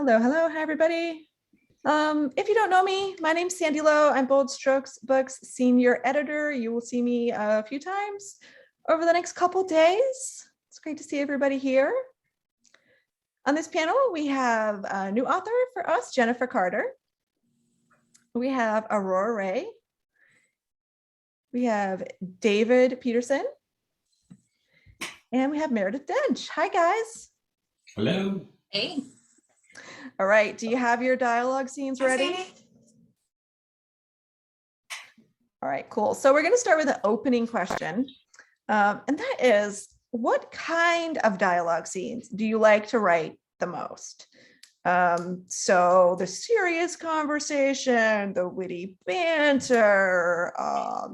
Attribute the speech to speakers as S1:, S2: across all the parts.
S1: Hello, hello, hi everybody. If you don't know me, my name's Sandy Lowe. I'm Bold Strokes Books Senior Editor. You will see me a few times over the next couple days. It's great to see everybody here. On this panel, we have a new author for us, Jennifer Karter. We have Aurora Ray. We have David Pederson. And we have Meredith Doench. Hi, guys.
S2: Hello.
S3: Hey.
S1: All right, do you have your dialogue scenes ready? All right, cool. So we're going to start with an opening question. And that is, what kind of dialogue scenes do you like to write the most? So the serious conversation, the witty banter,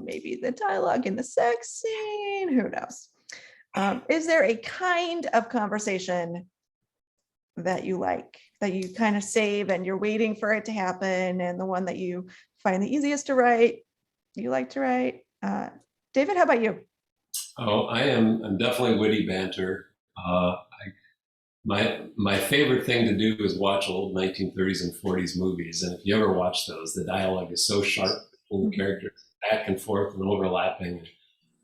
S1: maybe the dialogue in the sex scene, who knows? Is there a kind of conversation that you like, that you kind of save and you're waiting for it to happen, and the one that you find the easiest to write, you like to write? David, how about you?
S2: Oh, I'm definitely witty banter. My favorite thing to do is watch old 1930s and 40s movies, and if you ever watch those, the dialogue is so sharp between the characters, back and forth and overlapping.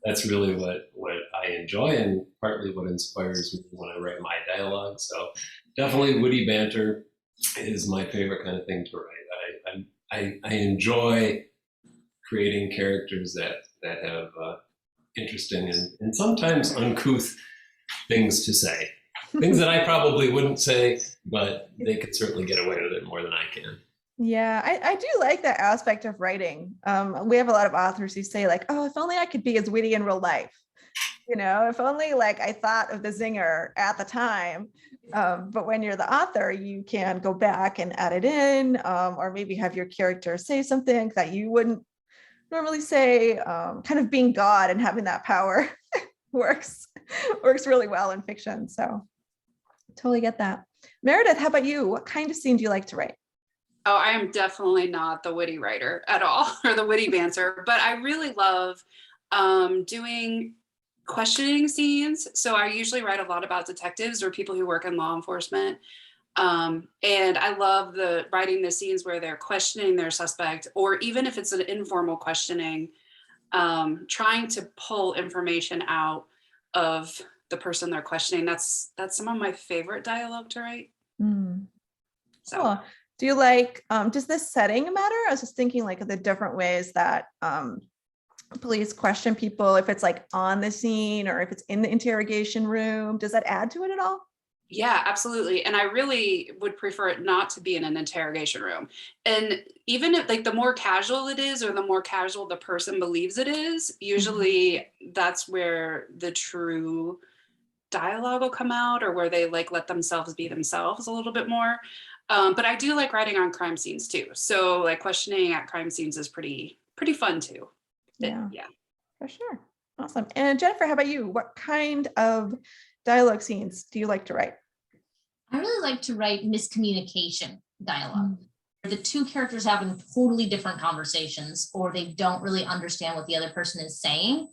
S2: That's really what I enjoy, and partly what inspires me when I write my dialogue. So definitely witty banter is my favorite kind of thing to write. I enjoy creating characters that have interesting and sometimes uncouth things to say. Things that I probably wouldn't say, but they could certainly get away with it more than I can.
S1: Yeah, I do like that aspect of writing. We have a lot of authors who say like, oh, if only I could be as witty in real life. You know, if only like I thought of the zinger at the time. But when you're the author, you can go back and add it in, or maybe have your character say something that you wouldn't normally say. Kind of being God and having that power works really well in fiction. So totally get that. Meredith, how about you? What kind of scene do you like to write?
S3: Oh, I am definitely not the witty writer at all, or the witty banter, but I really love doing questioning scenes. So I usually write a lot about detectives or people who work in law enforcement. And I love writing the scenes where they're questioning their suspect, or even if it's an informal questioning, trying to pull information out of the person they're questioning. That's some of my favorite dialogue to write. So.
S1: Cool. Do you like, does this setting matter? I was just thinking like the different ways that police question people, if it's like on the scene or if it's in the interrogation room. Does that add to it at all?
S3: Yeah, absolutely. And I really would prefer it not to be in an interrogation room. And even if like the more casual it is, or the more casual the person believes it is, usually that's where the true dialogue will come out, or where they like let themselves be themselves a little bit more. But I do like writing on crime scenes too. So like questioning at crime scenes is pretty fun too.
S1: Yeah,
S3: yeah,
S1: for sure. Awesome. And Jennifer, how about you? What kind of dialogue scenes do you like to write?
S4: I really like to write miscommunication dialogue. The two characters having totally different conversations, or they don't really understand what the other person is saying.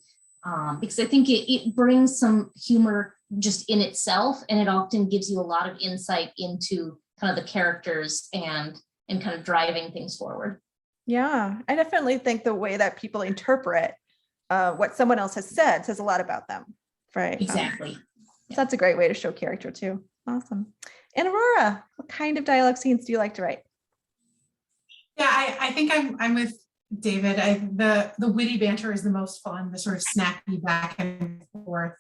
S4: Because I think it brings some humor just in itself, and it often gives you a lot of insight into kind of the characters and kind of driving things forward.
S1: Yeah, I definitely think the way that people interpret what someone else has said says a lot about them, right?
S4: Exactly.
S1: So that's a great way to show character too. Awesome. And Aurora, what kind of dialogue scenes do you like to write?
S5: Yeah, I think I'm with David. The witty banter is the most fun, the sort of snappy back and forth.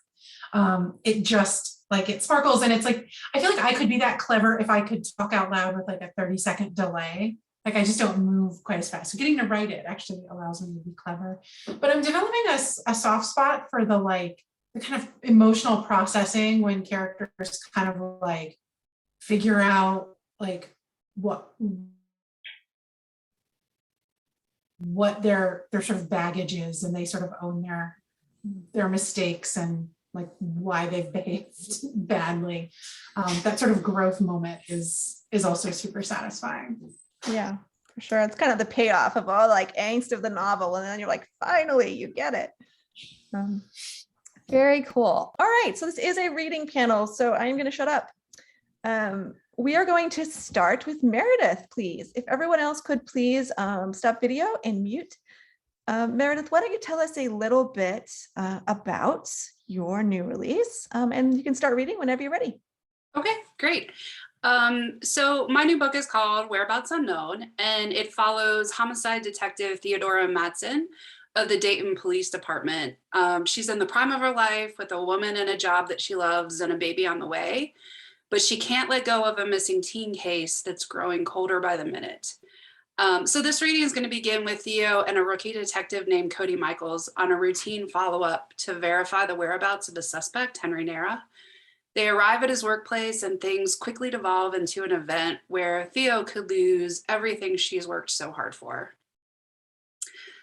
S5: It just like it sparkles, and it's like I feel like I could be that clever if I could talk out loud with like a 30-second delay. Like I just don't move quite as fast. So getting to write it actually allows me to be clever. But I'm developing a soft spot for the kind of emotional processing when characters kind of like figure out like what their sort of baggage is, and they sort of own their mistakes and like why they've behaved badly. That sort of growth moment is also super satisfying.
S1: Yeah, for sure. It's kind of the payoff of all like angst of the novel, and then you're like, finally, you get it. Very cool. All right, so this is a reading panel, so I'm going to shut up. we are going to start with Meredith, please. If everyone else could please stop video and mute. Meredith, why don't you tell us a little bit about your new release, and you can start reading whenever you're ready.
S3: Okay, great. So my new book is called Whereabouts Unknown, and it follows homicide detective Theodora Madsen of the Dayton Police Department. She's in the prime of her life with a woman and a job that she loves and a baby on the way, but she can't let go of a missing teen case that's growing colder by the minute. So this reading is going to begin with Theo and a rookie detective named Cody Michaels on a routine follow-up to verify the whereabouts of the suspect, Henry Nera. They arrive at his workplace and things quickly devolve into an event where Theo could lose everything she's worked so hard for.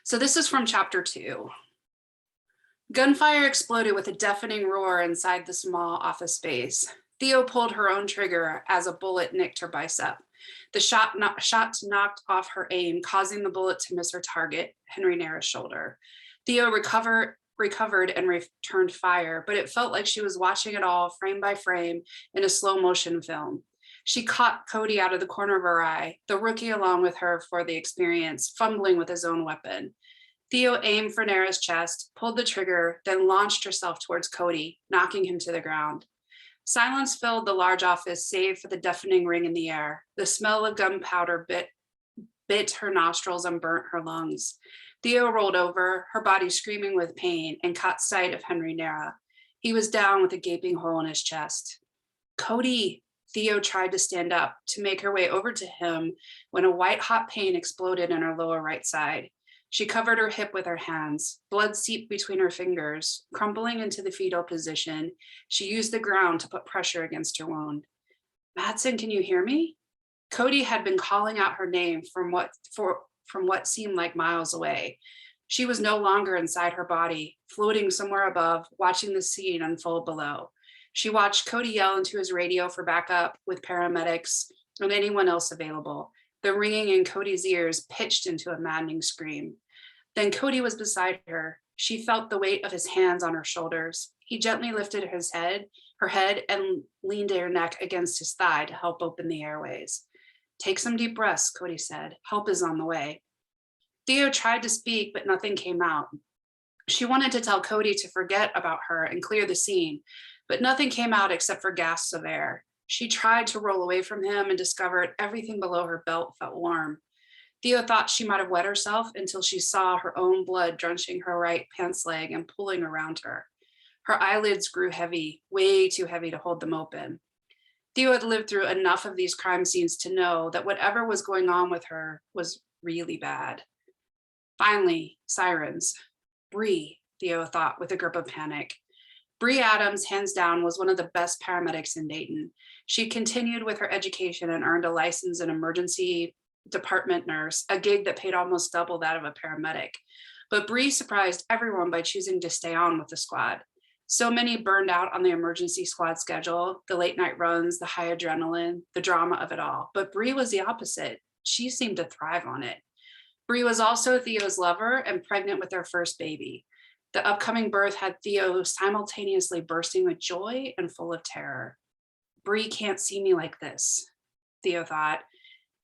S3: So this is from chapter 2. Gunfire exploded with a deafening roar inside the small office space. Theo pulled her own trigger as a bullet nicked her bicep. The shot knocked off her aim, causing the bullet to miss her target, Henry Nera's shoulder. Theo recovered and returned fire, but it felt like she was watching it all frame by frame in a slow motion film. She caught Cody out of the corner of her eye, the rookie along with her for the experience, fumbling with his own weapon. Theo aimed for Nera's chest, pulled the trigger, then launched herself towards Cody, knocking him to the ground. Silence filled the large office, save for the deafening ring in the air. The smell of gunpowder bit her nostrils and burnt her lungs. Theo rolled over, her body screaming with pain, and caught sight of Henry Nera. He was down with a gaping hole in his chest. Cody! Theo tried to stand up to make her way over to him when a white-hot pain exploded in her lower right side. She covered her hip with her hands. Blood seeped between her fingers. Crumpling into the fetal position, she used the ground to put pressure against her wound. Madsen, can you hear me? Cody had been calling out her name from what seemed like miles away. She was no longer inside her body, floating somewhere above, watching the scene unfold below. She watched Cody yell into his radio for backup with paramedics and anyone else available. The ringing in Cody's ears pitched into a maddening scream. Then Cody was beside her. She felt the weight of his hands on her shoulders. He gently lifted her head, and leaned her neck against his thigh to help open the airways. Take some deep breaths, Cody said. Help is on the way. Theo tried to speak, but nothing came out. She wanted to tell Cody to forget about her and clear the scene, but nothing came out except for gasps of air. She tried to roll away from him and discovered everything below her belt felt warm. Theo thought she might have wet herself until she saw her own blood drenching her right pants leg and pulling around her. Her eyelids grew heavy, way too heavy to hold them open. Theo had lived through enough of these crime scenes to know that whatever was going on with her was really bad. Finally, sirens. Bree, Theo thought with a grip of panic. Bree Adams, hands down, was one of the best paramedics in Dayton. She continued with her education and earned a license in emergency department nurse, a gig that paid almost double that of a paramedic. But Bree surprised everyone by choosing to stay on with the squad. So many burned out on the emergency squad schedule, the late night runs, the high adrenaline, the drama of it all. But Bree was the opposite. She seemed to thrive on it. Bree was also Theo's lover and pregnant with their first baby. The upcoming birth had Theo simultaneously bursting with joy and full of terror. Bree can't see me like this, Theo thought.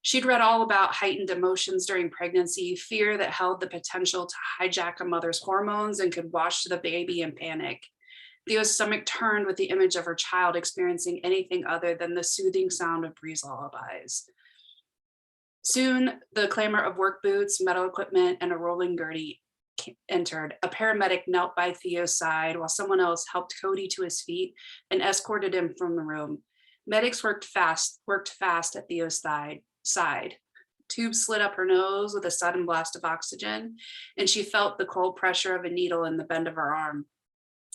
S3: She'd read all about heightened emotions during pregnancy, fear that held the potential to hijack a mother's hormones and could wash the baby in panic. Theo's stomach turned with the image of her child experiencing anything other than the soothing sound of Bree's lullabies. Soon, the clamor of work boots, metal equipment, and a rolling gurney entered. A paramedic knelt by Theo's side while someone else helped Cody to his feet and escorted him from the room. Medics worked fast at Theo's side. Tubes slid up her nose with a sudden blast of oxygen, and she felt the cold pressure of a needle in the bend of her arm.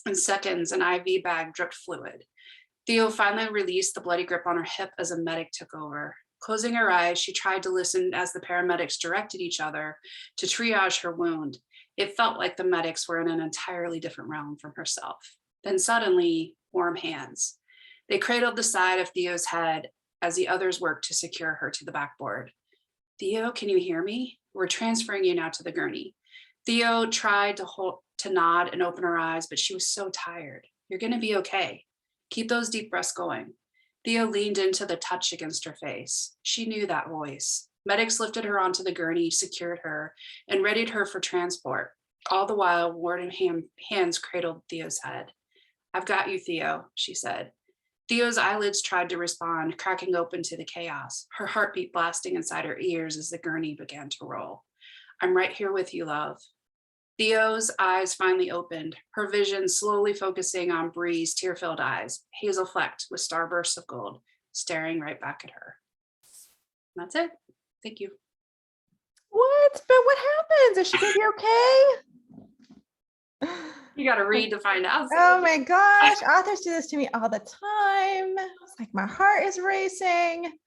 S3: In seconds, an IV bag dripped fluid. Theo finally released the bloody grip on her hip as a medic took over. Closing her eyes, she tried to listen as the paramedics directed each other to triage her wound. It felt like the medics were in an entirely different realm from herself. Then suddenly, warm hands. They cradled the side of Theo's head as the others worked to secure her to the backboard. Theo, can you hear me? We're transferring you now to the gurney. Theo tried to nod and open her eyes, but she was so tired. You're going to be okay. Keep those deep breaths going. Theo leaned into the touch against her face. She knew that voice. Medics lifted her onto the gurney, secured her, and readied her for transport. All the while, warden hands cradled Theo's head. "I've got you, Theo," she said. Theo's eyelids tried to respond, cracking open to the chaos, her heartbeat blasting inside her ears as the gurney began to roll. "I'm right here with you, love." Theo's eyes finally opened, her vision slowly focusing on Bree's tear-filled eyes, hazel flecked with starbursts of gold, staring right back at her. And that's it. Thank you.
S1: What? But what happens? Is she gonna be okay?
S3: You got to read to find out.
S1: Oh my gosh, authors do this to me all the time. It's like my heart is racing.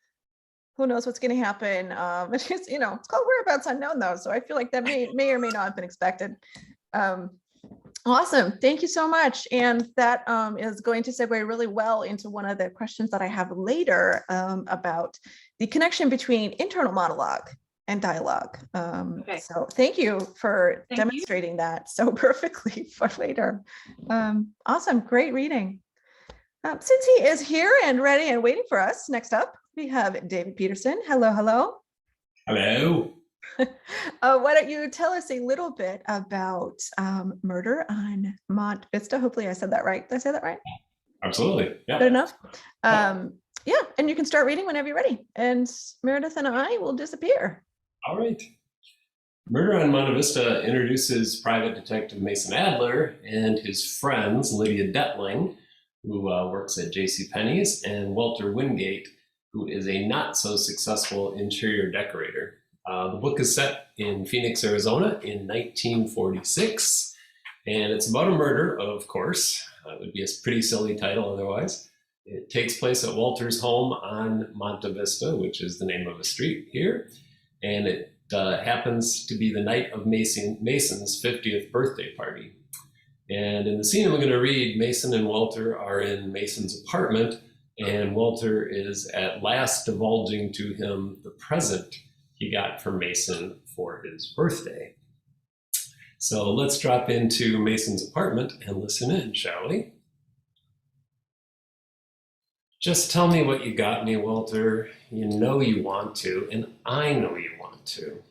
S1: Who knows what's going to happen? It's just, it's called whereabouts unknown though. So I feel like that may or may not have been expected. Awesome. Thank you so much. And that is going to segue really well into one of the questions that I have later about the connection between internal monologue and dialogue.
S3: Okay.
S1: So thank you for
S3: Thank
S1: demonstrating that so perfectly for later. Awesome. Great reading. Since he is here and ready and waiting for us, next up, we have David Pederson. Hello, hello.
S2: Hello.
S1: Why don't you tell us a little bit about Murder on Mont Vista? Hopefully I said that right. Did I say that right?
S2: Absolutely. Yeah.
S1: Good enough? Yeah, and you can start reading whenever you're ready. And Meredith and I will disappear.
S2: All right. Murder on Monte Vista introduces private detective Mason Adler and his friends, Lydia Detling, who works at JCPenney's, and Walter Wingate, who is a not-so-successful interior decorator. The book is set in Phoenix, Arizona in 1946, and it's about a murder, of course. It would be a pretty silly title otherwise. It takes place at Walter's home on Monte Vista, which is the name of a street here, and it happens to be the night of Mason's 50th birthday party. And in the scene I'm going to read, Mason and Walter are in Mason's apartment, and Walter is at last divulging to him the present he got from Mason for his birthday. So let's drop into Mason's apartment and listen in, shall we? "Just tell me what you got me, Walter. You know you want to, and I know you want to."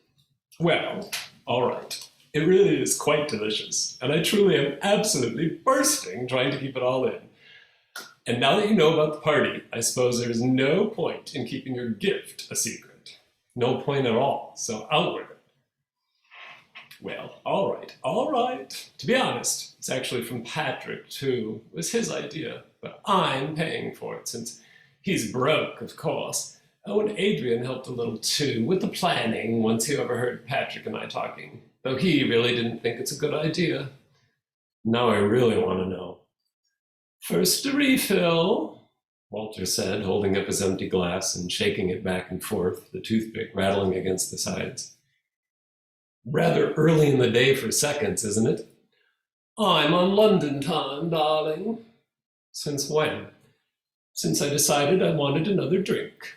S2: "Well, all right. It really is quite delicious, and I truly am absolutely bursting trying to keep it all in. And now that you know about the party, I suppose there is no point in keeping your gift a secret. No point at all, so out with it." "Well, all right. To be honest, it's actually from Patrick, too. It was his idea, but I'm paying for it since he's broke, of course. Oh, and Adrian helped a little, too, with the planning once he overheard Patrick and I talking, though he really didn't think it's a good idea. Now I really want to know." "First a refill," Walter said, holding up his empty glass and shaking it back and forth, the toothpick rattling against the sides. "Rather early in the day for seconds, isn't it?" "I'm on London time, darling." "Since when?" "Since I decided I wanted another drink."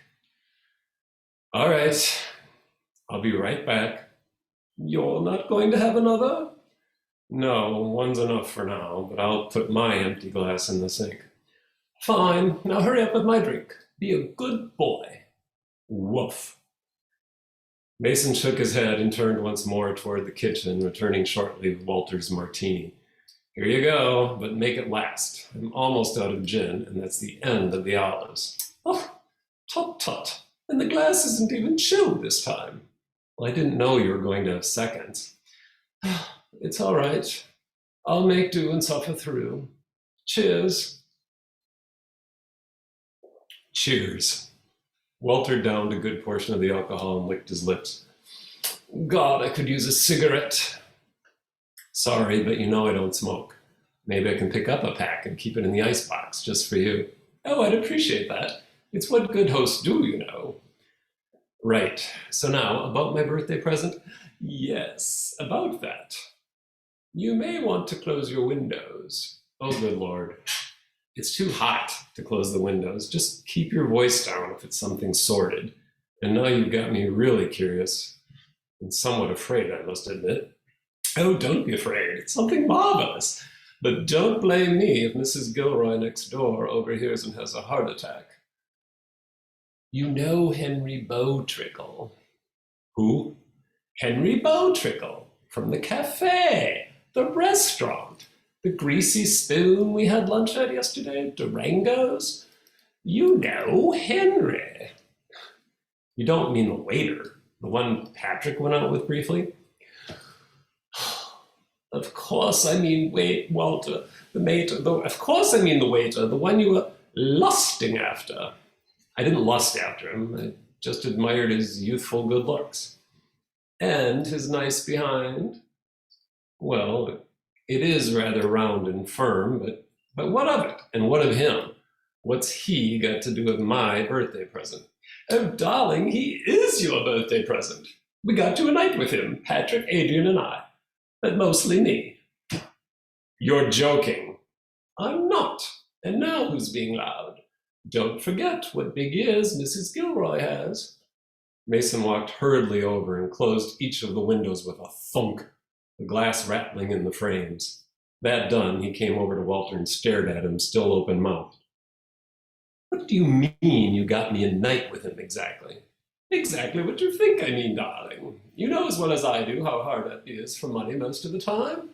S2: "All right, I'll be right back." "You're not going to have another?" "No, one's enough for now, but I'll put my empty glass in the sink." "Fine, now hurry up with my drink. Be a good boy." Woof. Mason shook his head and turned once more toward the kitchen, returning shortly with Walter's martini. "Here you go, but make it last. I'm almost out of gin, and that's the end of the olives." "Oh, tut. And the glass isn't even chilled this time." "Well, I didn't know you were going to have seconds." "It's all right. I'll make do and suffer through. Cheers." Cheers. Walter downed a good portion of the alcohol and licked his lips. "God, I could use a cigarette." "Sorry, but you know I don't smoke. Maybe I can pick up a pack and keep it in the icebox just for you." "Oh, I'd appreciate that. It's what good hosts do, you know." "Right. So now, about my birthday present?" "Yes, about that. You may want to close your windows." "Oh, good Lord. It's too hot to close the windows. Just keep your voice down if it's something sordid. And now you've got me really curious and somewhat afraid, I must admit." "Oh, don't be afraid. It's something marvelous. But don't blame me if Mrs. Gilroy next door overhears and has a heart attack. You know Henry Bowtrickle. Who? Henry Bowtrickle, from the cafe, the restaurant, the greasy spoon we had lunch at yesterday, Durango's. You know Henry. You don't mean the waiter, the one Patrick went out with briefly? Of course I mean Walter, the mate, of course I mean the waiter, the one you were lusting after. I didn't lust after him, I just admired his youthful good looks. And his nice behind. Well, it is rather round and firm, but what of it? And what of him? What's he got to do with my birthday present? Oh, darling, he is your birthday present. We got to a night with him, Patrick, Adrian, and I. But mostly me. You're joking. I'm not. And now who's being loud? Don't forget what big ears Mrs. Gilroy has. Mason walked hurriedly over and closed each of the windows with a thunk, the glass rattling in the frames. That done, he came over to Walter and stared at him, still open-mouthed. What do you mean you got me a night with him exactly? Exactly what you think I mean, darling. You know as well as I do how hard that is for money most of the time.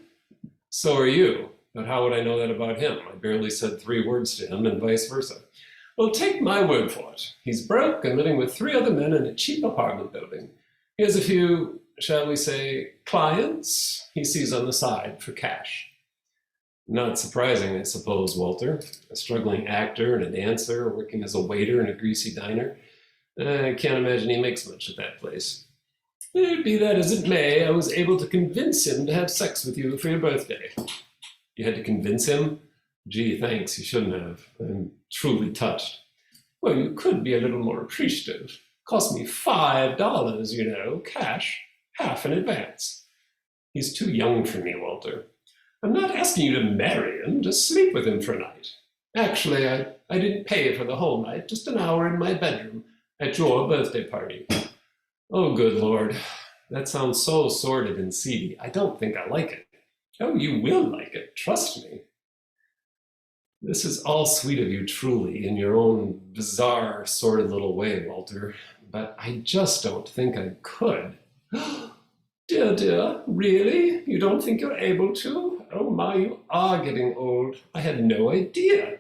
S2: So are you, but how would I know that about him? I barely said 3 words to him and vice versa. Well, take my word for it. He's broke and living with 3 other men in a cheap apartment building. He has a few, shall we say, clients he sees on the side for cash. Not surprising, I suppose, Walter. A struggling actor and a dancer working as a waiter in a greasy diner. I can't imagine he makes much at that place. Be that as it may, I was able to convince him to have sex with you for your birthday. You had to convince him? Gee, thanks, you shouldn't have. I'm truly touched. Well, you could be a little more appreciative. Cost me $5, you know, cash, half in advance. He's too young for me, Walter. I'm not asking you to marry him, just sleep with him for a night. Actually, I didn't pay for the whole night, just an hour in my bedroom at your birthday party. Oh, good Lord. That sounds so sordid and seedy. I don't think I like it. Oh, you will like it, trust me. This is all sweet of you, truly, in your own bizarre, sordid little way, Walter, but I just don't think I could. Dear, dear, really? You don't think you're able to? Oh my, you are getting old. I had no idea.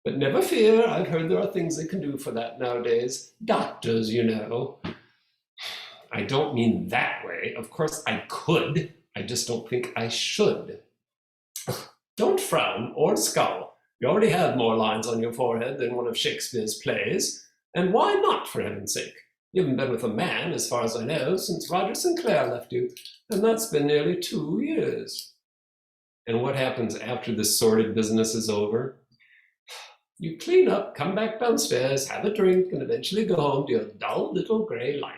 S2: But never fear, I've heard there are things they can do for that nowadays. Doctors, you know. I don't mean that way. Of course I could. I just don't think I should. Don't frown or scowl. You already have more lines on your forehead than one of Shakespeare's plays. And why not, for heaven's sake? You haven't been with a man, as far as I know, since Roger Sinclair left you, and that's been nearly 2 years. And what happens after this sordid business is over? You clean up, come back downstairs, have a drink, and eventually go home to your dull little gray life.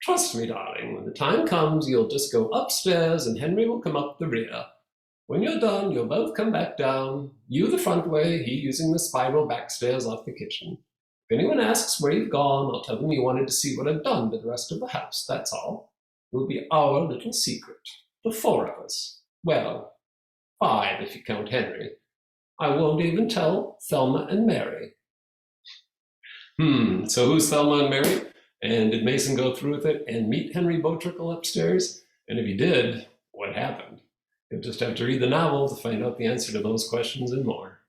S2: Trust me, darling, when the time comes, you'll just go upstairs and Henry will come up the rear. When you're done, you'll both come back down, you the front way, he using the spiral backstairs off the kitchen. If anyone asks where you've gone, I'll tell them you wanted to see what I've done to the rest of the house, that's all. It will be our little secret. The 4 of us. Well, 5 if you count Henry. I won't even tell Thelma and Mary. So who's Thelma and Mary? And did Mason go through with it and meet Henry Bowtrickle upstairs? And if he did, what happened? You'll just have to read the novel to find out the answer to those questions and more.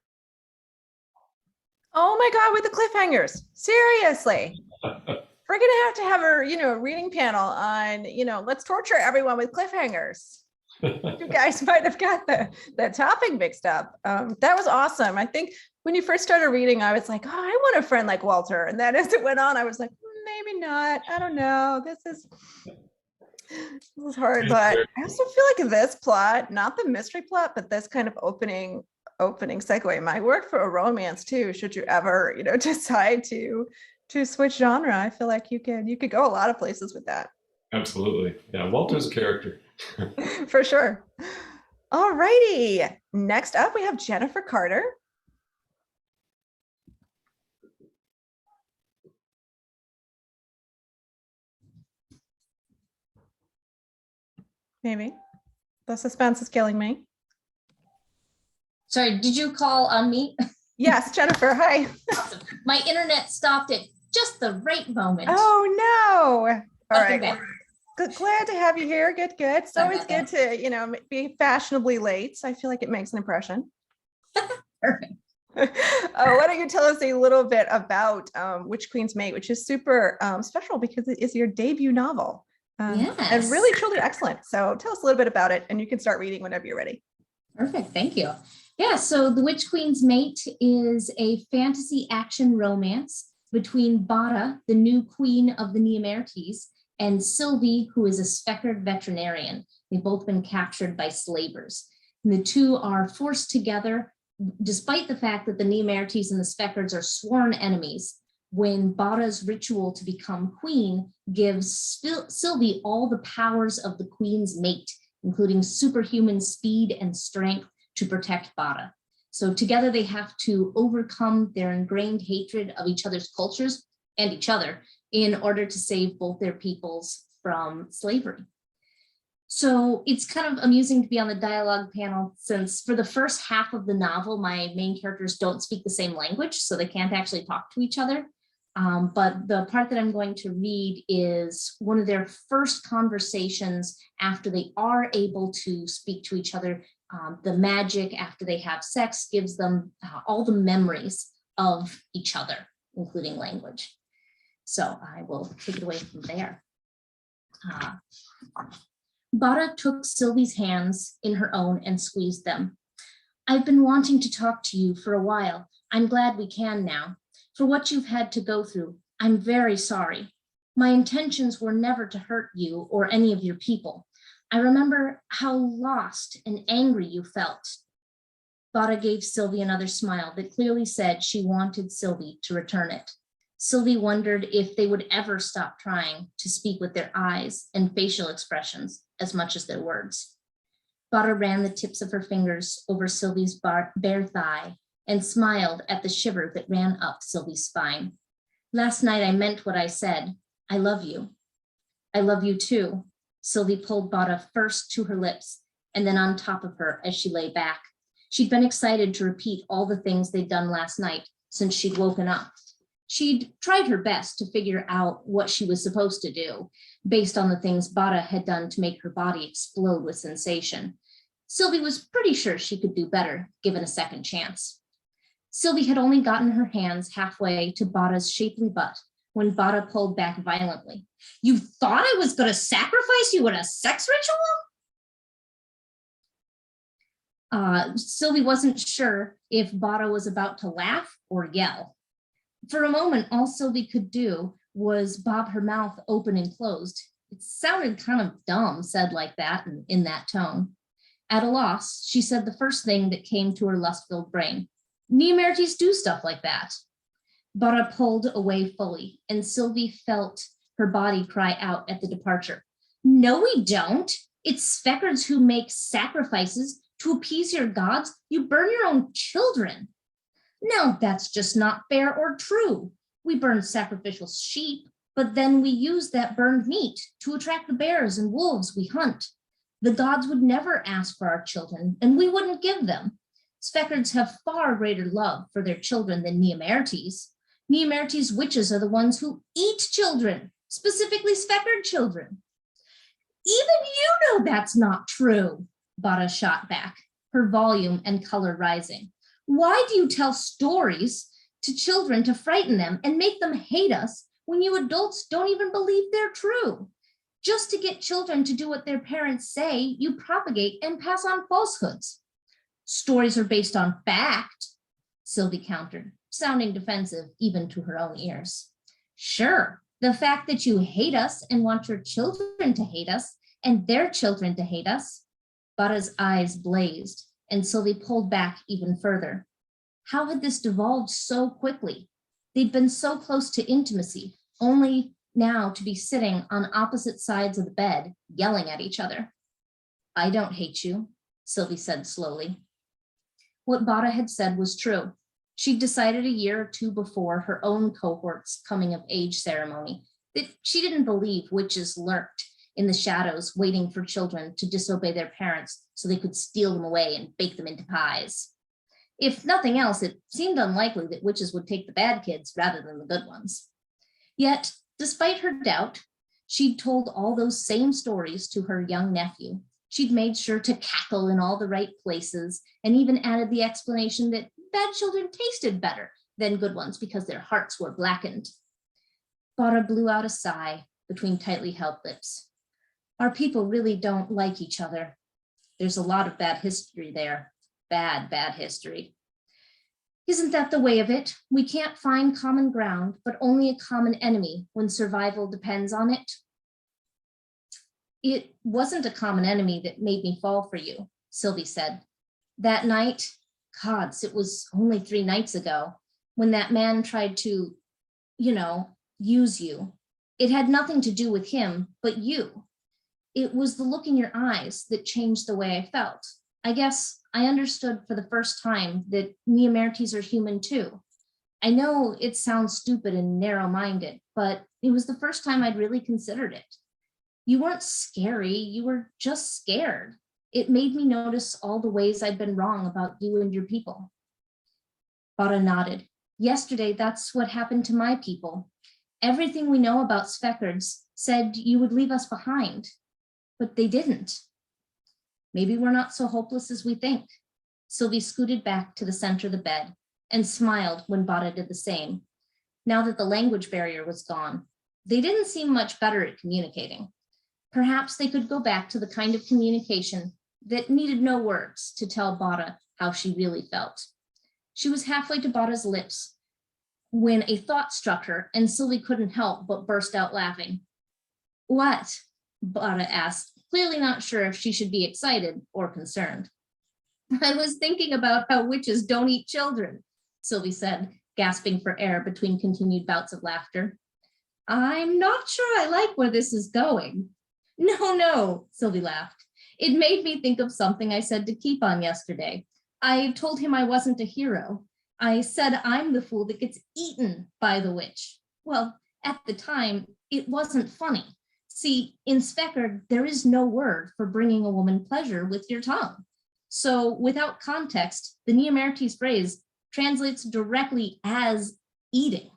S1: Oh my God, with the cliffhangers. Seriously. We're going to have a reading panel on, let's torture everyone with cliffhangers. You guys might have got the topic mixed up. That was awesome. I think when you first started reading, I was like, oh, I want a friend like Walter. And then as it went on, I was like, maybe not. I don't know. This is hard, but I also feel like this plot, not the mystery plot, but this kind of opening segue might work for a romance too. Should you ever, decide to switch genre, I feel like you could go a lot of places with that.
S2: Absolutely. Yeah, Walter's a character.
S1: For sure. All righty. Next up, we have Jennifer Karter. Maybe. The suspense is killing me.
S4: Sorry, did you call on me?
S1: Yes, Jennifer, hi.
S4: Awesome. My internet stopped at just the right moment.
S1: Oh, no. All
S4: Welcome
S1: right.
S4: back.
S1: Good. Glad to have you here. Good, good. It's
S4: Sorry
S1: always
S4: about
S1: good to, be fashionably late. So I feel like it makes an impression.
S4: Perfect.
S1: Why don't you tell us a little bit about Witch Queen's Mate, which is super special because it is your debut novel. And
S4: Yes.
S1: really, truly excellent. So tell us a little bit about it and you can start reading whenever you're ready.
S4: Perfect. Thank you. Yeah, so The Witch Queen's Mate is a fantasy action romance between Bada, the new queen of the Neomertes, and Sylvie, who is a spectered veterinarian. They've both been captured by slavers. And the two are forced together, despite the fact that the Neomertes and the specters are sworn enemies, when Bada's ritual to become queen gives Sylvie all the powers of the queen's mate, including superhuman speed and strength to protect Bada. So together they have to overcome their ingrained hatred of each other's cultures and each other in order to save both their peoples from slavery. So it's kind of amusing to be on the dialogue panel, since for the first half of the novel, my main characters don't speak the same language, so they can't actually talk to each other. But the part that I'm going to read is one of their first conversations after they are able to speak to each other. The magic after they have sex gives them all the memories of each other, including language. So I will take it away from there. Bada took Sylvie's hands in her own and squeezed them. I've been wanting to talk to you for a while. I'm glad we can now. For what you've had to go through, I'm very sorry. My intentions were never to hurt you or any of your people. I remember how lost and angry you felt. Bada gave Sylvie another smile that clearly said she wanted Sylvie to return it. Sylvie wondered if they would ever stop trying to speak with their eyes and facial expressions as much as their words. Bada ran the tips of her fingers over Sylvie's bare thigh and smiled at the shiver that ran up Sylvie's spine. Last night I meant what I said. I love you. I love you too. Sylvie pulled Bada first to her lips and then on top of her as she lay back. She'd been excited to repeat all the things they'd done last night since she'd woken up. She'd tried her best to figure out what she was supposed to do based on the things Bada had done to make her body explode with sensation. Sylvie was pretty sure she could do better given a second chance. Sylvie had only gotten her hands halfway to Bada's shapely butt when Bada pulled back violently. You thought I was going to sacrifice you in a sex ritual? Sylvie wasn't sure if Bada was about to laugh or yell. For a moment, all Sylvie could do was bob her mouth open and closed. It sounded kind of dumb said like that and in that tone. At a loss, she said the first thing that came to her lust-filled brain. Neomertes do stuff like that. Bada pulled away fully, and Sylvie felt her body cry out at the departure. No, we don't. It's Speckards who make sacrifices to appease your gods. You burn your own children. No, that's just not fair or true. We burn sacrificial sheep, but then we use that burned meat to attract the bears and wolves we hunt. The gods would never ask for our children, and we wouldn't give them. Speckards have far greater love for their children than Neomertes. Neomertes witches are the ones who eat children, specifically Speckard children. Even you know that's not true, Bada shot back, her volume and color rising. Why do you tell stories to children to frighten them and make them hate us when you adults don't even believe they're true? Just to get children to do what their parents say, you propagate and pass on falsehoods. Stories are based on fact, Sylvie countered, sounding defensive even to her own ears. Sure, the fact that you hate us and want your children to hate us and their children to hate us. Bada's eyes blazed and Sylvie pulled back even further. How had this devolved so quickly? They'd been so close to intimacy, only now to be sitting on opposite sides of the bed, yelling at each other. I don't hate you, Sylvie said slowly. What Bada had said was true. She'd decided a year or two before her own cohort's coming of age ceremony that she didn't believe witches lurked in the shadows waiting for children to disobey their parents so they could steal them away and bake them into pies. If nothing else, it seemed unlikely that witches would take the bad kids rather than the good ones. Yet, despite her doubt, she'd told all those same stories to her young nephew. She'd made sure to cackle in all the right places and even added the explanation that bad children tasted better than good ones because their hearts were blackened. Bada blew out a sigh between tightly held lips. Our people really don't like each other. There's a lot of bad history there. Bad history. Isn't that the way of it? We can't find common ground, but only a common enemy when survival depends on it. It wasn't a common enemy that made me fall for you, Sylvie said. That night, gods, it was only 3 nights ago, when that man tried to, use you. It had nothing to do with him, but you. It was the look in your eyes that changed the way I felt. I guess I understood for the first time that Neomertes are human too. I know it sounds stupid and narrow-minded, but it was the first time I'd really considered it. You weren't scary, you were just scared. It made me notice all the ways I'd been wrong about you and your people. Bada nodded. Yesterday, that's what happened to my people. Everything we know about Speckards said you would leave us behind, but they didn't. Maybe we're not so hopeless as we think. Sylvie scooted back to the center of the bed and smiled when Bada did the same. Now that the language barrier was gone, they didn't seem much better at communicating. Perhaps they could go back to the kind of communication that needed no words to tell Bada how she really felt. She was halfway to Bada's lips when a thought struck her and Sylvie couldn't help but burst out laughing. What? Bada asked, clearly not sure if she should be excited or concerned. I was thinking about how witches don't eat children, Sylvie said, gasping for air between continued bouts of laughter. I'm not sure I like where this is going. No, Sylvie laughed. It made me think of something I said to Keepon yesterday. I told him I wasn't a hero. I said I'm the fool that gets eaten by the witch. Well, at the time, it wasn't funny. See, in Speckard, there is no word for bringing a woman pleasure with your tongue. So without context, the Neomertes phrase translates directly as eating.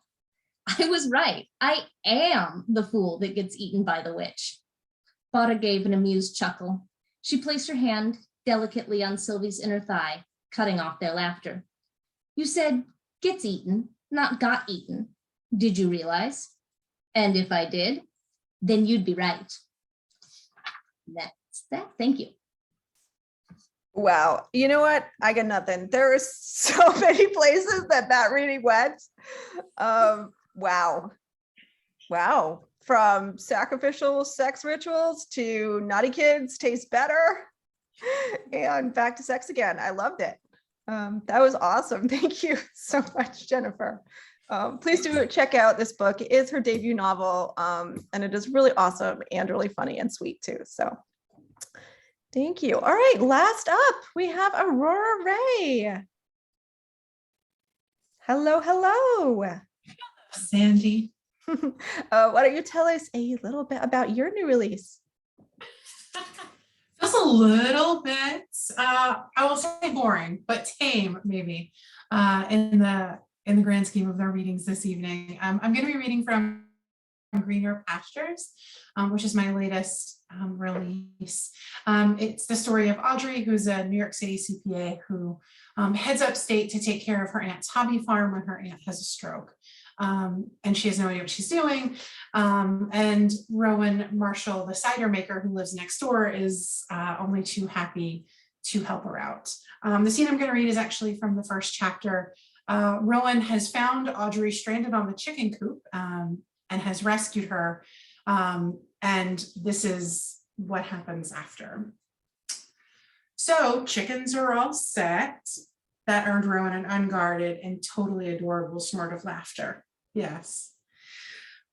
S4: I was right. I am the fool that gets eaten by the witch. Bada gave an amused chuckle. She placed her hand delicately on Sylvie's inner thigh, cutting off their laughter. You said gets eaten, not got eaten. Did you realize? And if I did, then you'd be right. That's that. Thank you.
S1: Wow. You know what? I got nothing. There are so many places that reading went. Wow. From sacrificial sex rituals to naughty kids taste better and back to sex again. I loved it. That was awesome. Thank you so much, Jennifer. Please do check out this book. It is her debut novel, and it is really awesome and really funny and sweet too. So thank you. All right, last up, we have Aurora Ray. Hello.
S5: Sandy.
S1: Why don't you tell us a little bit about your new release?
S5: Just a little bit, I will say boring, but tame maybe, in the grand scheme of their readings this evening. I'm going to be reading from Greener Pastures, which is my latest release. It's the story of Audrey, who's a New York City CPA who heads upstate to take care of her aunt's hobby farm when her aunt has a stroke. And she has no idea what she's doing. And Rowan Marshall, the cider maker who lives next door, is only too happy to help her out. The scene I'm going to read is actually from the first chapter. Rowan has found Audrey stranded on the chicken coop and has rescued her. And this is what happens after. So chickens are all set. That earned Rowan an unguarded and totally adorable snort of laughter. Yes.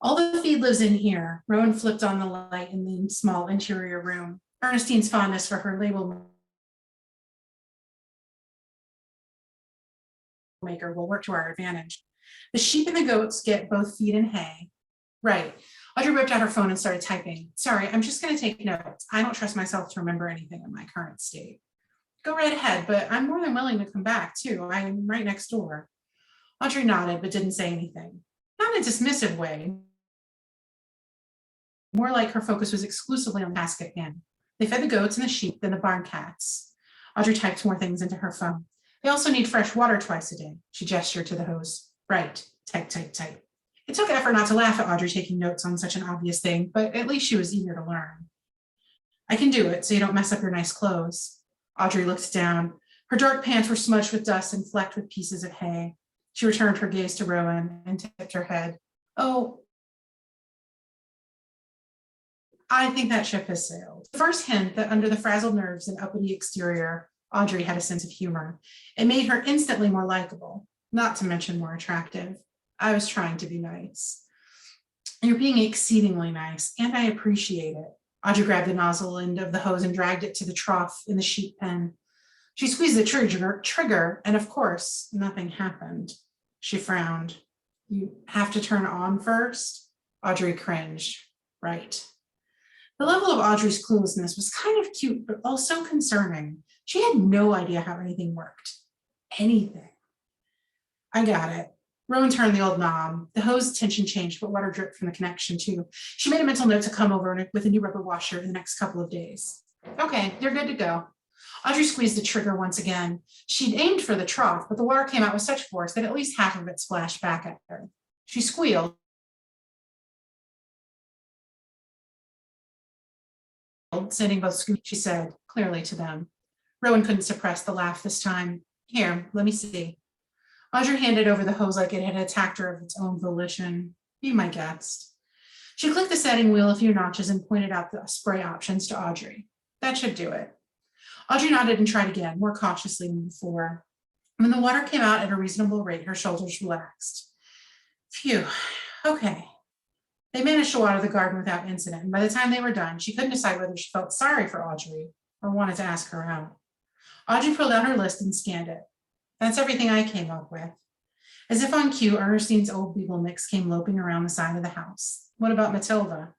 S5: All the feed lives in here. Rowan flipped on the light in the small interior room. Ernestine's fondness for her label maker will work to our advantage. The sheep and the goats get both feed and hay. Right. Audrey whipped out her phone and started typing. Sorry, I'm just going to take notes. I don't trust myself to remember anything in my current state. Go right ahead, but I'm more than willing to come back too. I'm right next door. Audrey nodded, but didn't say anything. Not in a dismissive way, More like her focus was exclusively on the task at hand. They fed the goats and the sheep, then the barn cats. Audrey typed more things into her phone. They also need fresh water twice a day. She gestured to the hose. Right, type, type, type. It took effort not to laugh at Audrey taking notes on such an obvious thing, but at least she was eager to learn. I can do it so you don't mess up your nice clothes. Audrey looked down. Her dark pants were smudged with dust and flecked with pieces of hay. She returned her gaze to Rowan and tipped her head. Oh, I think that ship has sailed. The first hint that under the frazzled nerves and uppity exterior, Audrey had a sense of humor. It made her instantly more likable, not to mention more attractive. I was trying to be nice. You're being exceedingly nice, and I appreciate it. Audrey grabbed the nozzle end of the hose and dragged it to the trough in the sheep pen. She squeezed the trigger, and of course, nothing happened. She frowned. You have to turn on first? Audrey cringed. Right. The level of Audrey's cluelessness was kind of cute, but also concerning. She had no idea how anything worked. Anything. I got it. Rowan turned the old knob. The hose tension changed, but water dripped from the connection too. She made a mental note to come over with a new rubber washer in the next couple of days. Okay, you're good to go. Audrey squeezed the trigger once again. She'd aimed for the trough, but the water came out with such force that at least half of it splashed back at her. She squealed. Sending both screams, she said, clearly to them. Rowan couldn't suppress the laugh this time. Here, let me see. Audrey handed over the hose like it had attacked her of its own volition. Be my guest. She clicked the setting wheel a few notches and pointed out the spray options to Audrey. That should do it. Audrey nodded and tried again, more cautiously than before. When the water came out at a reasonable rate, her shoulders relaxed. Phew, okay. They managed to water the garden without incident, and by the time they were done, she couldn't decide whether she felt sorry for Audrey or wanted to ask her out. Audrey pulled out her list and scanned it. That's everything I came up with. As if on cue, Ernestine's old beagle mix came loping around the side of the house. What about Matilda?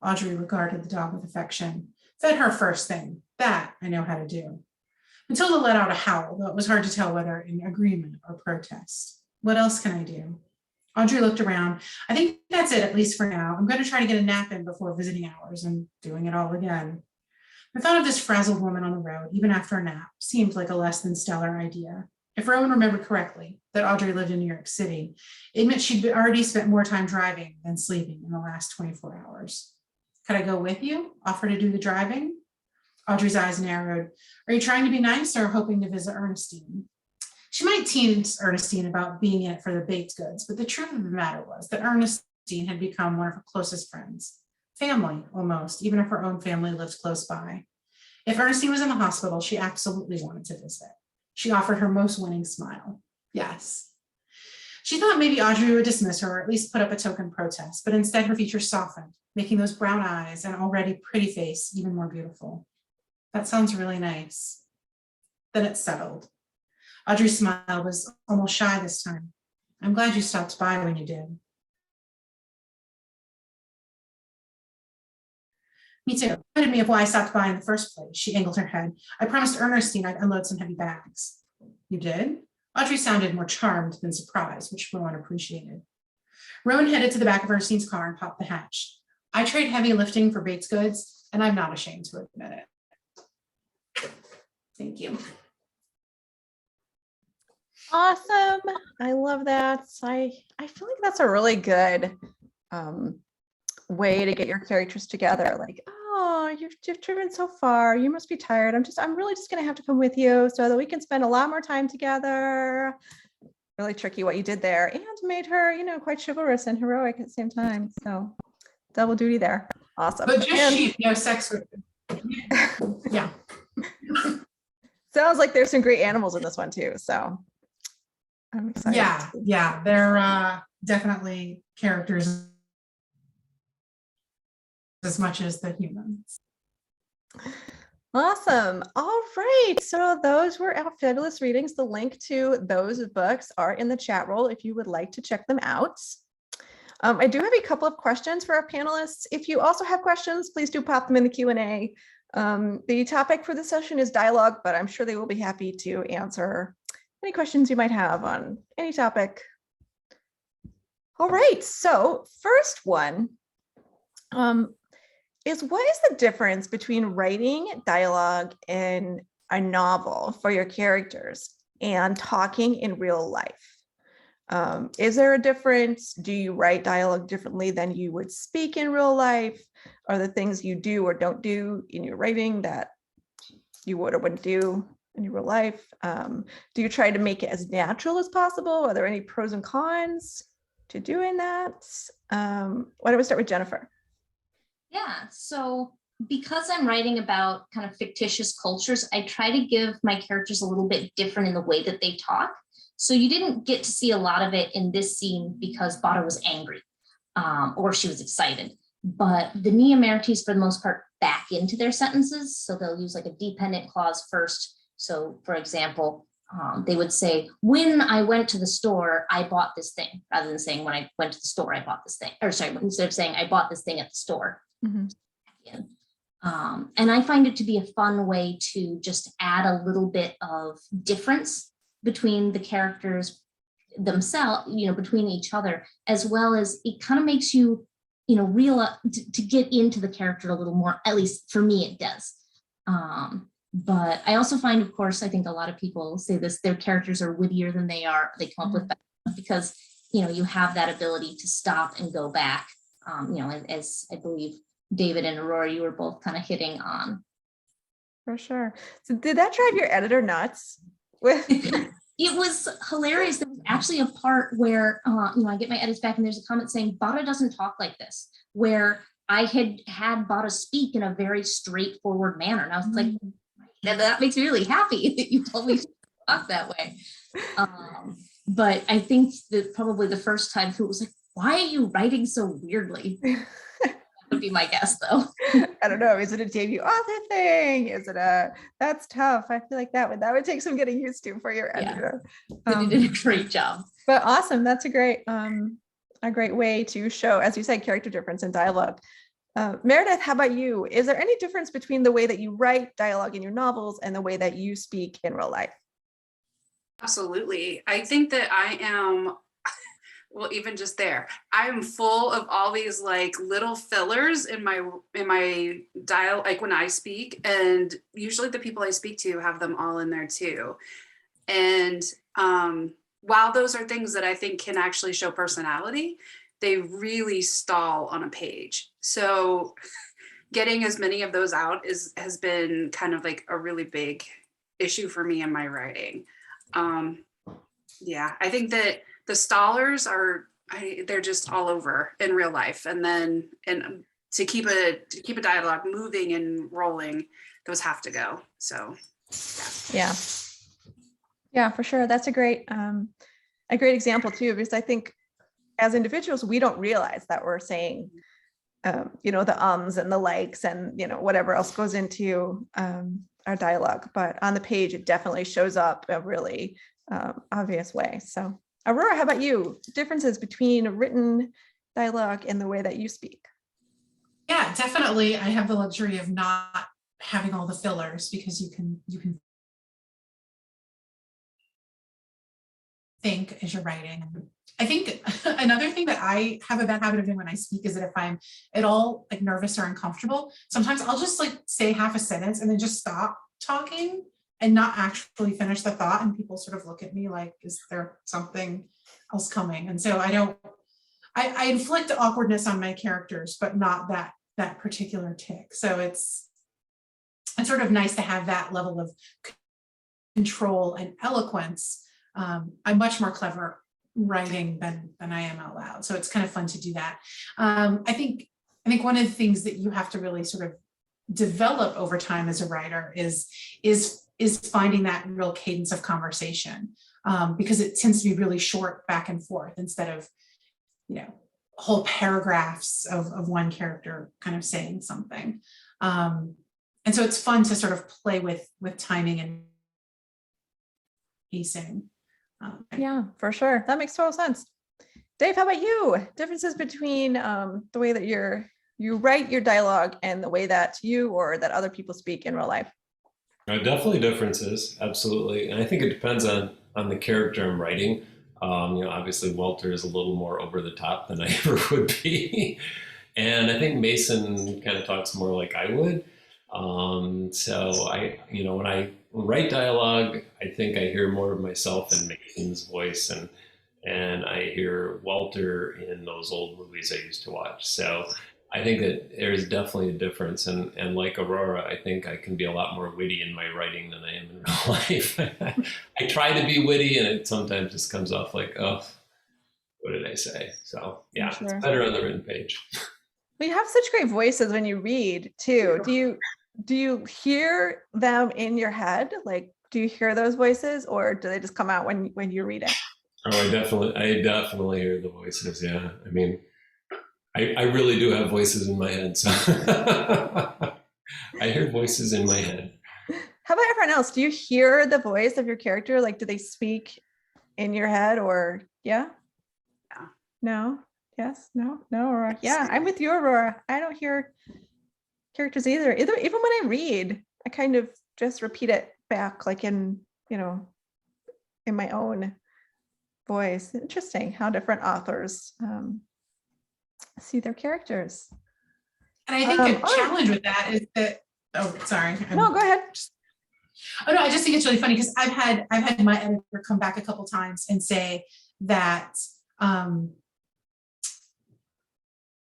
S5: Audrey regarded the dog with affection. Fed her first thing. That I know how to do. Matilda let out a howl, though it was hard to tell whether in agreement or protest. What else can I do? Audrey looked around. I think that's it, at least for now. I'm going to try to get a nap in before visiting hours and doing it all again. The thought of this frazzled woman on the road, even after a nap, seemed like a less than stellar idea. If Rowan remembered correctly that Audrey lived in New York City, it meant she'd already spent more time driving than sleeping in the last 24 hours. Could I go with you? Offer to do the driving? Audrey's eyes narrowed. Are you trying to be nice or hoping to visit Ernestine? She might tease Ernestine about being in it for the baked goods, but the truth of the matter was that Ernestine had become one of her closest friends. Family, almost, even if her own family lived close by. If Ernestine was in the hospital, she absolutely wanted to visit. She offered her most winning smile. Yes. She thought maybe Audrey would dismiss her or at least put up a token protest, but instead her features softened, making those brown eyes and already pretty face even more beautiful. That sounds really nice. Then it settled. Audrey's smile was almost shy this time. I'm glad you stopped by when you did. Me too. Reminded me of why I stopped by in the first place. She angled her head. I promised Ernestine I'd unload some heavy bags. You did? Audrey sounded more charmed than surprised, which Rowan appreciated. Rowan headed to the back of Ernestine's car and popped the hatch. I trade heavy lifting for baked goods, and I'm not ashamed to admit it. Thank you.
S1: Awesome. I love that. I feel like that's a really good way to get your characters together. Like, oh, you've driven so far. You must be tired. I'm really just gonna have to come with you so that we can spend a lot more time together. Really tricky what you did there, and made her, quite chivalrous and heroic at the same time. So double duty there. Awesome.
S5: But just sheep, no sex with them. Yeah.
S1: Sounds like there's some great animals in this one too. So I'm excited.
S5: Yeah, they're definitely characters as much as the humans.
S1: Awesome. All right. So those were our fabulous readings. The link to those books are in the chat roll if you would like to check them out. I do have a couple of questions for our panelists. If you also have questions, please do pop them in the Q&A. The topic for the session is dialogue, but I'm sure they will be happy to answer any questions you might have on any topic. All right. So first one, is what is the difference between writing dialogue in a novel for your characters and talking in real life? Is there a difference? Do you write dialogue differently than you would speak in real life? Are the things you do or don't do in your writing that you would or wouldn't do in your real life? Do you try to make it as natural as possible? Are there any pros and cons to doing that? Why don't we start with Jennifer?
S4: Yeah, so because I'm writing about kind of fictitious cultures, I try to give my characters a little bit different in the way that they talk. So you didn't get to see a lot of it in this scene because Bada was angry or she was excited. But the Neomerites, for the most part, back into their sentences. So they'll use like a dependent clause first. So for example, they would say, when I went to the store, I bought this thing, rather than saying when I went to the store, I bought this thing. Or sorry, instead of saying I bought this thing at the store.
S1: Mm-hmm.
S4: And I find it to be a fun way to just add a little bit of difference between the characters themselves, between each other, as well as it kind of makes you, to get into the character a little more. At least for me, it does. But I also find, of course, I think a lot of people say this, their characters are wittier than they come up with that because, you have that ability to stop and go back, as I believe David and Aurora, you were both kind of hitting on.
S1: For sure. So did that drive your editor nuts?
S4: It was hilarious. There was actually a part where, I get my edits back and there's a comment saying, Bada doesn't talk like this, where I had Bada speak in a very straightforward manner. And I was like, that makes me really happy that you told me to talk that way. But I think that probably the first time through it was like, why are you writing so weirdly? Would be my guess though.
S1: I don't know. Is it a debut author thing? Is it that's tough. I feel like that would take some getting used to for your editor.
S4: You did a great job.
S1: But awesome. That's a great way to show, as you said, character difference in dialogue. Meredith, how about you? Is there any difference between the way that you write dialogue in your novels and the way that you speak in real life?
S3: Absolutely. I think that I am, well, even just there, I'm full of all these like little fillers in my dialogue, like when I speak, and usually the people I speak to have them all in there too. And while those are things that I think can actually show personality, they really stall on a page. So getting as many of those out has been kind of like a really big issue for me in my writing. I think that the stallers they're just all over in real life. And to keep a dialogue moving and rolling, those have to go. So
S1: yeah, for sure. That's a great example too, because I think as individuals, we don't realize that we're saying, the ums and the likes and, whatever else goes into our dialogue. But on the page, it definitely shows up a really obvious way. So Aurora, how about you? Differences between written dialogue and the way that you speak?
S5: Yeah, definitely. I have the luxury of not having all the fillers because you can think as you're writing. I think another thing that I have a bad habit of doing when I speak is that if I'm at all like nervous or uncomfortable, sometimes I'll just like say half a sentence and then just stop talking and not actually finish the thought. And people sort of look at me like, is there something else coming? And so I inflict awkwardness on my characters, but not that particular tick. So it's sort of nice to have that level of control and eloquence. I'm much more clever writing than I am out loud. So it's kind of fun to do that. I think one of the things that you have to really sort of develop over time as a writer is finding that real cadence of conversation, because it tends to be really short back and forth instead of, whole paragraphs of one character kind of saying something. And so it's fun to sort of play with timing and pacing.
S1: Yeah, for sure. That makes total sense. Dave, how about you? Differences between the way that you write your dialogue and the way that you or that other people speak in real life?
S2: Definitely differences, absolutely. And I think it depends on the character I'm writing. Obviously Walter is a little more over the top than I ever would be. And I think Mason kind of talks more like I would. So when I write dialogue, I think I hear more of myself in Mason's voice, and I hear Walter in those old movies I used to watch. So I think that there's definitely a difference. And like Aurora, I think I can be a lot more witty in my writing than I am in real life. I try to be witty, and it sometimes just comes off like, oh, what did I say? So yeah,
S1: Sure.
S2: it's better on the written page.
S1: We have such great voices when you read too. Do you hear them in your head? Like, do you hear those voices, or do they just come out when you read it?
S2: Oh, I definitely hear the voices. Yeah, I mean, I really do have voices in my head. So I hear voices in my head.
S1: How about everyone else? Do you hear the voice of your character? Like, do they speak in your head, or yeah?
S3: Yeah.
S1: No. Yes. No. No. Or yeah, I'm with you, Aurora. I don't hear characters either. Even when I read, I kind of just repeat it back, like in my own voice. Interesting how different authors see their characters.
S5: And I think a challenge with that is that, oh, sorry.
S1: No, go ahead.
S5: Oh no, I just think it's really funny because I've had my editor come back a couple times and say that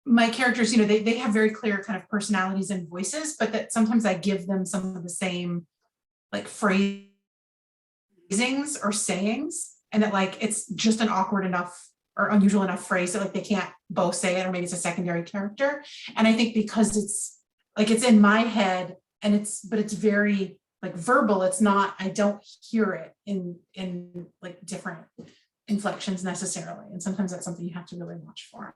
S5: my characters, they have very clear kind of personalities and voices, but that sometimes I give them some of the same like phrasings or sayings, and that like it's just an awkward enough or unusual enough phrase that like they can't both say it, or maybe it's a secondary character. And I think because it's in my head and it's very like verbal, it's not, I don't hear it in like different inflections necessarily. And sometimes that's something you have to really watch for.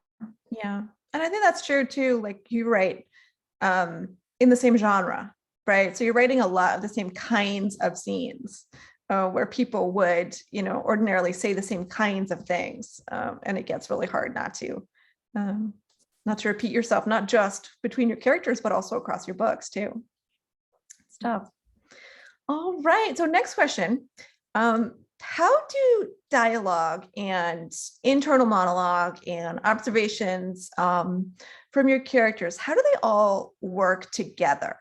S1: Yeah. And I think that's true too. Like you write in the same genre, right? So you're writing a lot of the same kinds of scenes where people would, ordinarily say the same kinds of things. And it gets really hard not to repeat yourself, not just between your characters, but also across your books too. It's tough. All right. So next question. How do dialogue and internal monologue and observations from your characters, how do they all work together?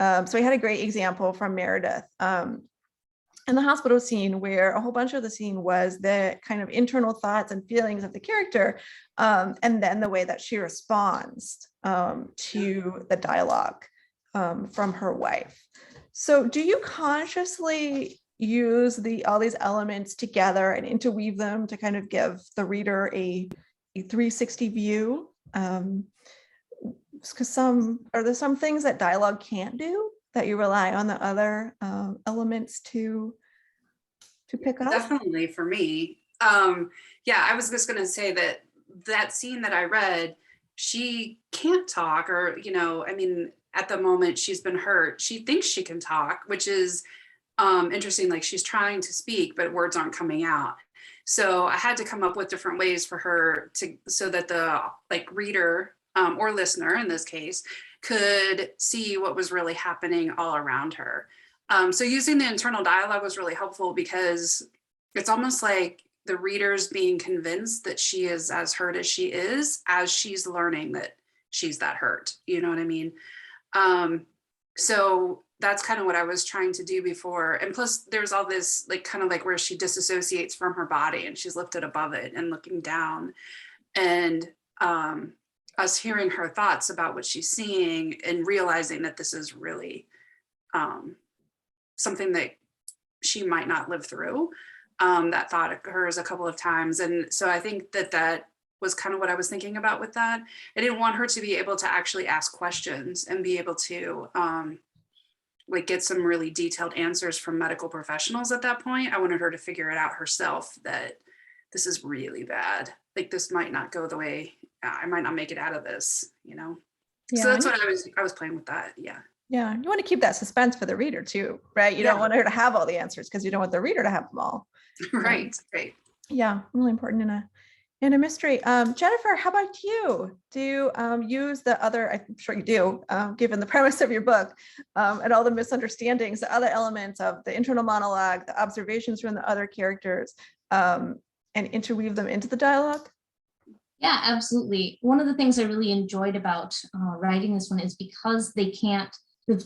S1: So we had a great example from Meredith in the hospital scene where a whole bunch of the scene was the kind of internal thoughts and feelings of the character, and then the way that she responds to the dialogue from her wife. So do you consciously use all these elements together and interweave them to kind of give the reader a 360 view? Because there's some things that dialogue can't do that you rely on the other elements to pick up?
S3: Definitely for me. Yeah, I was just going to say that scene that I read, she can't talk, or, I mean, at the moment she's been hurt, she thinks she can talk, which is interesting. Like she's trying to speak, but words aren't coming out. So I had to come up with different ways for her so that the reader or listener in this case could see what was really happening all around her. So using the internal dialogue was really helpful because it's almost like the reader's being convinced that she is as hurt as she is, as she's learning that she's that hurt. You know what I mean? So that's kind of what I was trying to do before. And plus there's all this kind of where she disassociates from her body and she's lifted above it and looking down, and us hearing her thoughts about what she's seeing and realizing that this is really something that she might not live through. That thought occurs a couple of times. And so I think that was kind of what I was thinking about with that. I didn't want her to be able to actually ask questions and be able to get some really detailed answers from medical professionals at that point. I wanted her to figure it out herself, that this is really bad. This might not go the way, I might not make it out of this, Yeah. So that's what I was playing with that. Yeah.
S1: Yeah. You want to keep that suspense for the reader too, right? You don't want her to have all the answers because you don't want the reader to have them all.
S3: Right.
S1: Yeah. Really important in a mystery. Jennifer, how about you? Do you use the other, I'm sure you do, given the premise of your book and all the misunderstandings, the other elements of the internal monologue, the observations from the other characters, and interweave them into the dialogue?
S4: Yeah, absolutely. One of the things I really enjoyed about writing this one is because the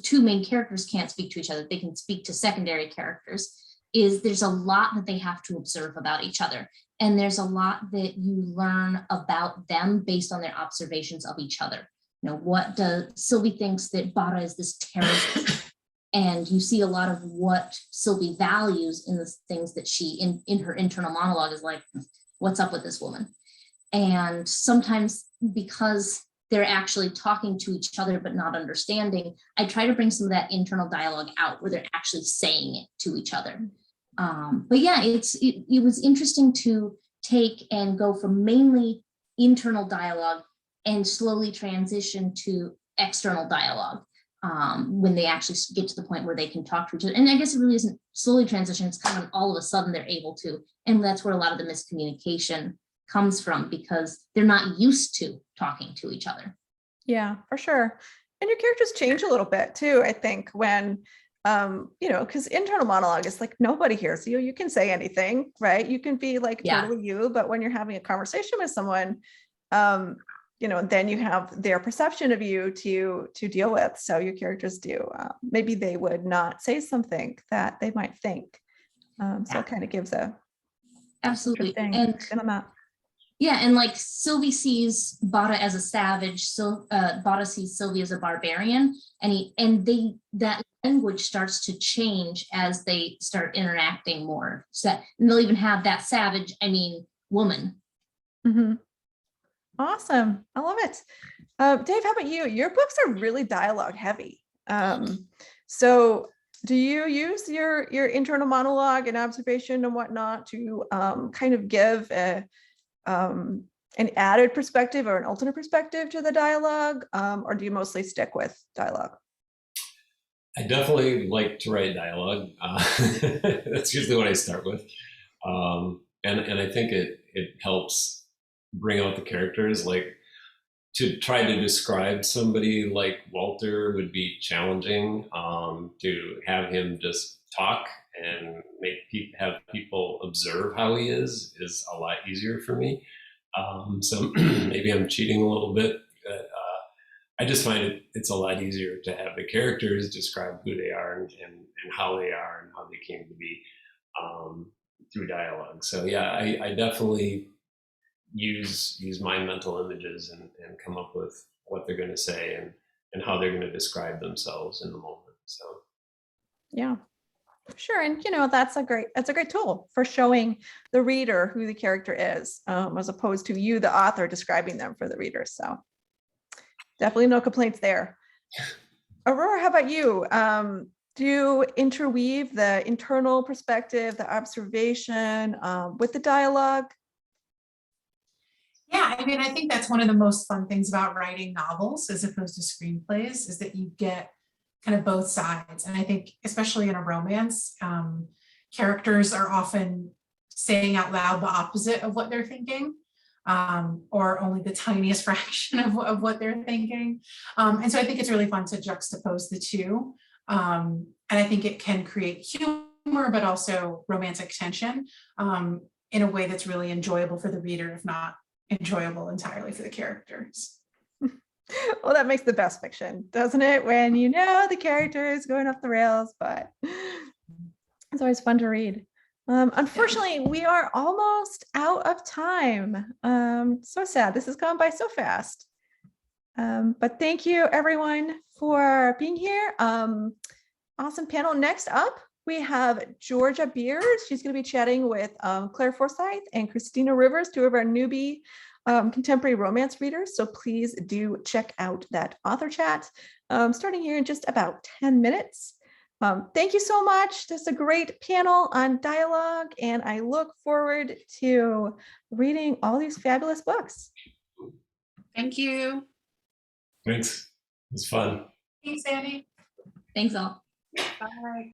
S4: two main characters can't speak to each other, they can speak to secondary characters, is there's a lot that they have to observe about each other. And there's a lot that you learn about them based on their observations of each other. You know, what does Sylvie thinks that Bada is this terrorist, and you see a lot of what Sylvie values in the things that she, in her internal monologue, is like, what's up with this woman? And sometimes because they're actually talking to each other but not understanding, I try to bring some of that internal dialogue out where they're actually saying it to each other. But yeah, it was interesting to take and go from mainly internal dialogue and slowly transition to external dialogue when they actually get to the point where they can talk to each other. And I guess it really isn't slowly transition, it's kind of all of a sudden they're able to. And that's where a lot of the miscommunication comes from, because they're not used to talking to each other.
S1: Yeah, for sure. And your characters change a little bit too, I think, when because internal monologue is like nobody hears you. You can say anything, right? You can be like totally you, but when you're having a conversation with someone, then you have their perception of you to deal with. So your characters do. Maybe they would not say something that they might think. So it kind of gives a
S4: absolutely
S1: and spin on that.
S4: Yeah, and like Sylvie sees Bada as a savage, so Bada sees Sylvie as a barbarian, and that language starts to change as they start interacting more. So, and they'll even have that savage, woman.
S1: Mm-hmm. Awesome, I love it. Dave, how about you? Your books are really dialogue heavy. So do you use your internal monologue and observation and whatnot to kind of give an added perspective or an alternate perspective to the dialogue, or do you mostly stick with dialogue?
S2: I definitely like to write dialogue. That's usually what I start with. And I think it helps bring out the characters. Like, to try to describe somebody like Walter would be challenging. To have him just talk and have people observe how he is a lot easier for me. So maybe I'm cheating a little bit, but I just find it's a lot easier to have the characters describe who they are and how they are and how they came to be through dialogue. So yeah, I definitely use my mental images and come up with what they're going to say and how they're going to describe themselves in the moment. So
S1: yeah, sure. And that's a great tool for showing the reader who the character is, as opposed to you, the author, describing them for the reader. So definitely no complaints there. Aurora, how about you? Do you interweave the internal perspective, the observation with the dialogue?
S5: Yeah, I think that's one of the most fun things about writing novels as opposed to screenplays, is that you get kind of both sides. And I think especially in a romance, characters are often saying out loud the opposite of what they're thinking, or only the tiniest fraction of what they're thinking. And so I think it's really fun to juxtapose the two. And I think it can create humor, but also romantic tension in a way that's really enjoyable for the reader, if not enjoyable entirely for the characters.
S1: Well, that makes the best fiction, doesn't it? When the character is going off the rails, but it's always fun to read. Unfortunately, we are almost out of time. So sad. This has gone by so fast. But thank you, everyone, for being here. Awesome panel. Next up, we have Georgia Beers. She's going to be chatting with Claire Forsyth and Christina Rivers, two of our newbie contemporary romance readers. So please do check out that author chat starting here in just about 10 minutes. Thank you so much. This is a great panel on dialogue, and I look forward to reading all these fabulous books.
S3: Thank you.
S2: thanks. It was fun.
S5: Thanks, Annie.
S4: Thanks all.
S3: Bye.